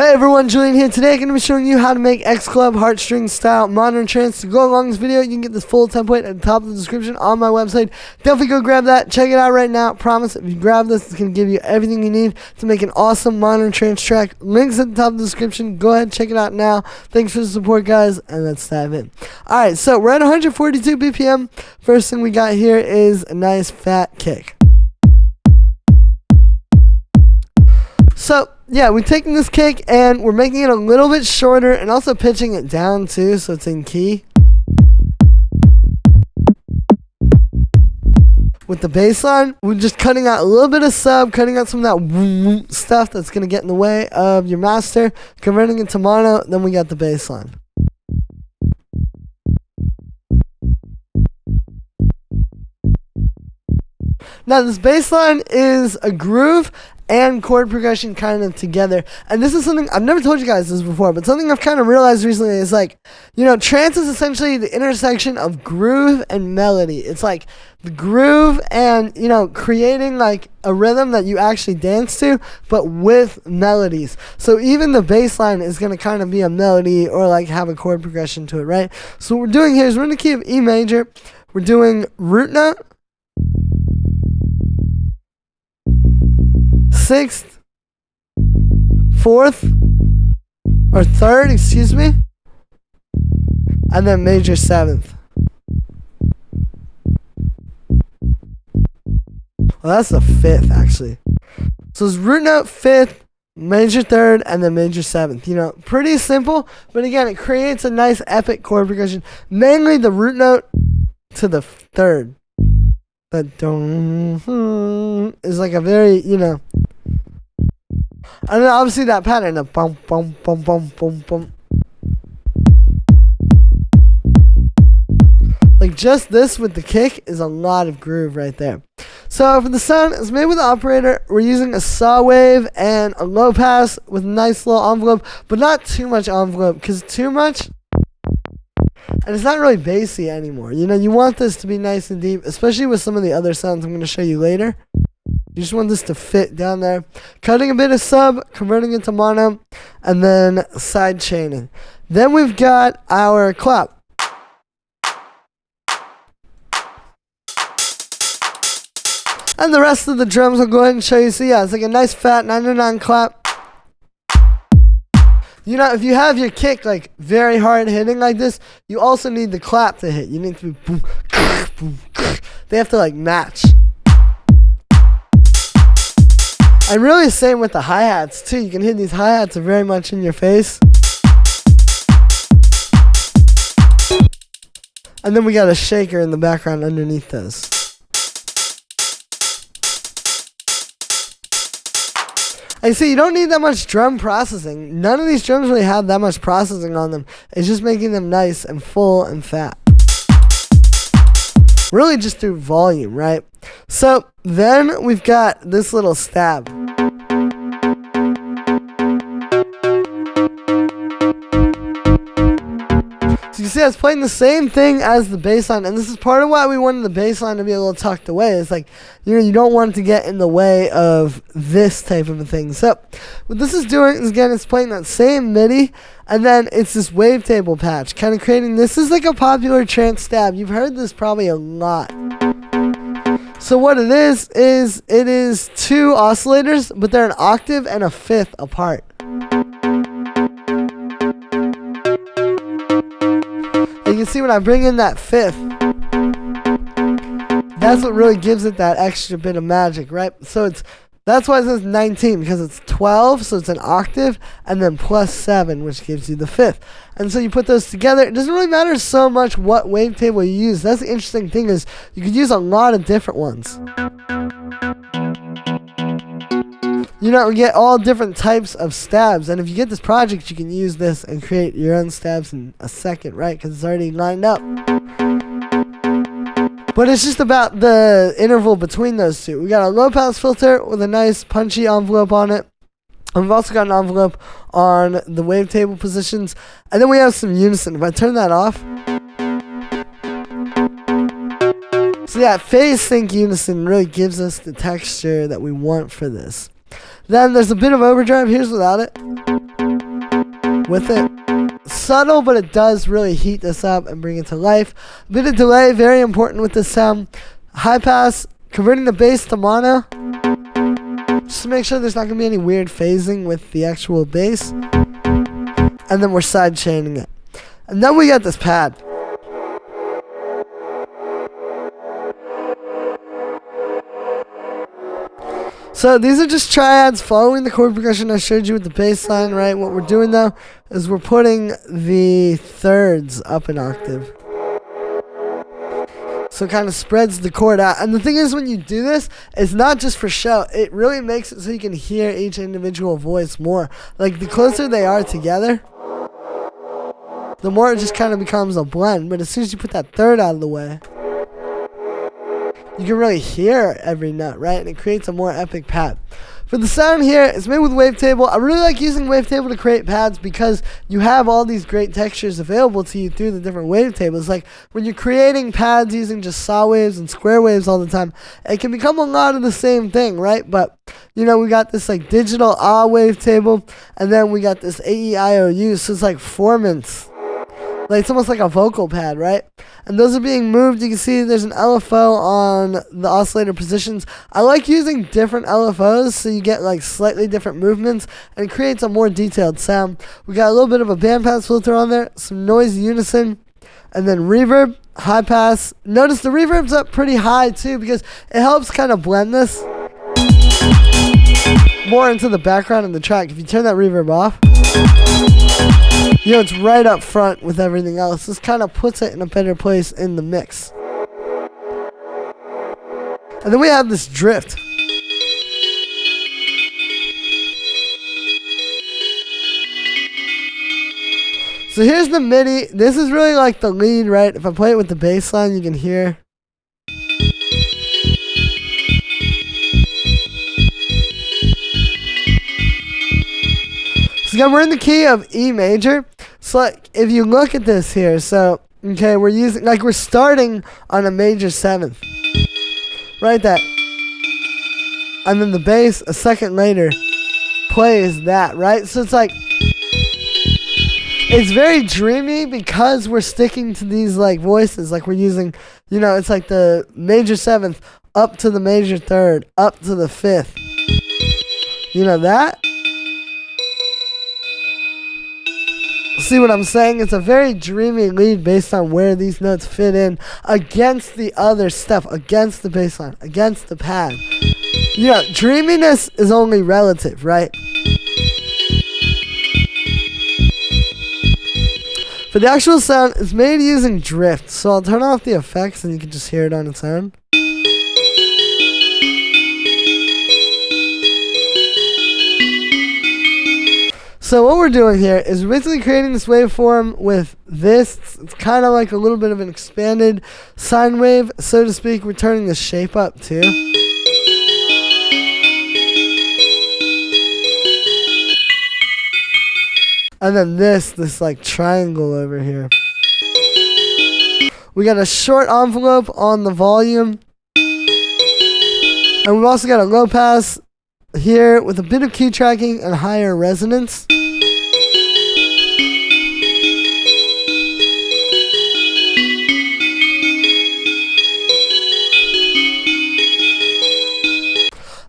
Hey everyone, Julian here. Today I'm going to be showing you how to make X Club heartstring style modern trance. To go along this video, you can get this full template at the top of the description on my website. Definitely go grab that. Check it out right now. Promise if you grab this, it's going to give you everything you need to make an awesome modern trance track. Links at the top of the description. Go ahead, check it out now. Thanks for the support, guys, and let's dive in. Alright, so we're at 142 BPM. First thing we got here is a nice fat kick. So, yeah, we're taking this kick and we're making it a little bit shorter and also pitching it down too so it's in key. With the bass line, we're just cutting out a little bit of sub, cutting out some of that stuff that's going to get in the way of your master, converting it to mono, then we got the bass line. Now this bass line is a groove and chord progression kind of together. And this is something, I've never told you guys this before, but something I've kind of realized recently is like, you know, trance is essentially the intersection of groove and melody. It's like the groove and, you know, creating like a rhythm that you actually dance to, but with melodies. So even the bass line is going to kind of be a melody or like have a chord progression to it, right? So what we're doing here is we're in the key of E major. We're doing root note, 6th, 4th, or 3rd, excuse me, and then major 7th. Well, that's the 5th, actually. So it's root note, 5th, major 3rd, and then major 7th. You know, pretty simple, but again, it creates a nice epic chord progression. Mainly the root note to the 3rd. That dong is like a very, you know. And then obviously that pattern of bum bum bum bum bum bum. Like just this with the kick is a lot of groove right there. So for the sound, it's made with the operator. We're using a saw wave and a low pass with a nice little envelope, but not too much envelope, because too much and it's not really bassy anymore. You know, you want this to be nice and deep, especially with some of the other sounds I'm going to show you later. You just want this to fit down there. Cutting a bit of sub, converting it to mono, and then side chaining. Then we've got our clap. And the rest of the drums I'll go ahead and show you. So yeah, it's like a nice fat 909 clap. You know, if you have your kick like very hard hitting like this, you also need the clap to hit. You need to be boom, boom. They have to like match. And really the same with the hi-hats too. You can hit these hi-hats are very much in your face. And then we got a shaker in the background underneath those. And see, you don't need that much drum processing. None of these drums really have that much processing on them. It's just making them nice and full and fat. Really just through volume, right? So then we've got this little stab. So you see, I was playing the same thing as the bass line, and this is part of why we wanted the bass line to be a little tucked away. It's like, you know, you don't want it to get in the way of this type of a thing. So what this is doing is, again, it's playing that same MIDI, and then it's this wavetable patch, kind of creating, this is like a popular trance stab. You've heard this probably a lot. So what it is it is two oscillators, but they're an octave and a fifth apart. You can see when I bring in that fifth, that's what really gives it that extra bit of magic, right? So that's why it says 19, because it's 12, so it's an octave, and then plus 7, which gives you the fifth. And so you put those together. It doesn't really matter so much what wavetable you use. That's the interesting thing, is you could use a lot of different ones. You know, we get all different types of stabs, and if you get this project, you can use this and create your own stabs in a second, right? Because it's already lined up. But it's just about the interval between those two. We got a low pass filter with a nice punchy envelope on it. And we've also got an envelope on the wavetable positions. And then we have some unison. If I turn that off. So yeah, phase sync unison really gives us the texture that we want for this. Then there's a bit of overdrive. Here's without it. with it. Subtle, but it does really heat this up and bring it to life. A bit of delay, very important with this sound. High pass, converting the bass to mono. Just to make sure there's not going to be any weird phasing with the actual bass. And then we're side chaining it. And then we got this pad. So these are just triads following the chord progression I showed you with the bass line, right? What we're doing though is we're putting the thirds up an octave. So it kind of spreads the chord out. And the thing is, when you do this, it's not just for show. It really makes it so you can hear each individual voice more. Like, the closer they are together, the more it just kind of becomes a blend. But as soon as you put that third out of the way, you can really hear every note, right? And it creates a more epic pad. For the sound here, it's made with Wavetable. I really like using Wavetable to create pads because you have all these great textures available to you through the different wavetables. Like, when you're creating pads using just saw waves and square waves all the time, it can become a lot of the same thing, right? But, you know, we got this like digital wavetable, and then we got this AEIOU, so it's like formants. Like, it's almost like a vocal pad, right? And those are being moved. You can see there's an LFO on the oscillator positions. I like using different LFOs so you get like slightly different movements, and it creates a more detailed sound. We got a little bit of a bandpass filter on there, some noise unison, and then reverb, high pass. Notice the reverb's up pretty high too because it helps kind of blend this more into the background of the track. If you turn that reverb off, you know, it's right up front with everything else. This kind of puts it in a better place in the mix. And then we have this drift. So here's the MIDI. This is really like the lead, right? If I play it with the bass line, you can hear. So again, we're in the key of E major. So like, if you look at this here, so, okay, we're using, like, we're starting on a major 7th. Right, that. And then the bass, a second later, plays that, right? So it's like, it's very dreamy because we're sticking to these, like, voices. Like, we're using, you know, it's like the major 7th up to the major 3rd, up to the 5th. You know that? See what I'm saying? It's a very dreamy lead based on where these notes fit in against the other stuff, against the bass line, against the pad. You know, dreaminess is only relative, right? For the actual sound, it's made using drift. So I'll turn off the effects and you can just hear it on its own. So what we're doing here is we're basically creating this waveform with this. It's kind of like a little bit of an expanded sine wave, so to speak. We're turning the shape up too. And then this like triangle over here. We got a short envelope on the volume. And we've also got a low pass here with a bit of key tracking and higher resonance.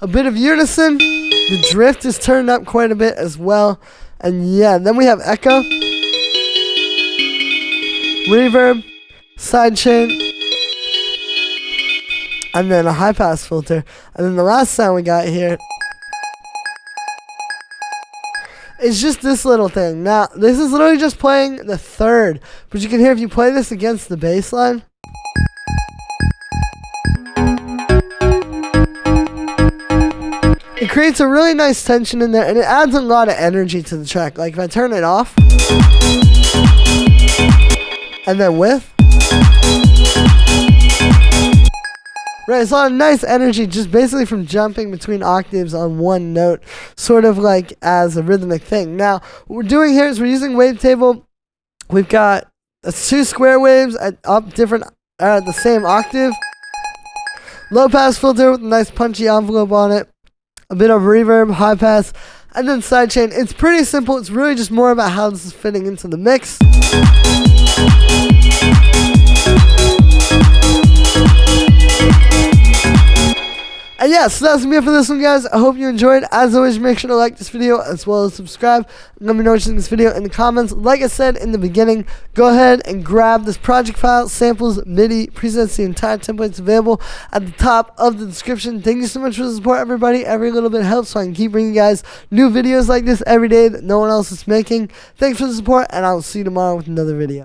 A bit of unison. The drift is turned up quite a bit as well. And yeah, then we have echo, reverb, sidechain, and then a high pass filter. And then the last sound we got here is just this little thing. Now, this is literally just playing the 3rd, but you can hear if you play this against the bass line, it creates a really nice tension in there, and it adds a lot of energy to the track. Like, if I turn it off, and then with, right, it's a lot of nice energy just basically from jumping between octaves on one note, sort of like as a rhythmic thing. Now, what we're doing here is we're using Wavetable. We've got 2 square waves at the same octave, low pass filter with a nice punchy envelope on it, a bit of reverb, high pass, and then sidechain. It's pretty simple. It's really just more about how this is fitting into the mix. And yeah, so that's gonna be it for this one, guys. I hope you enjoyed. As always, make sure to like this video as well as subscribe. Let me know what you think of this video in the comments. Like I said in the beginning, go ahead and grab this project file, samples, MIDI, presets, the entire template's available at the top of the description. Thank you so much for the support, everybody. Every little bit helps, so I can keep bringing you guys new videos like this every day that no one else is making. Thanks for the support, and I'll see you tomorrow with another video.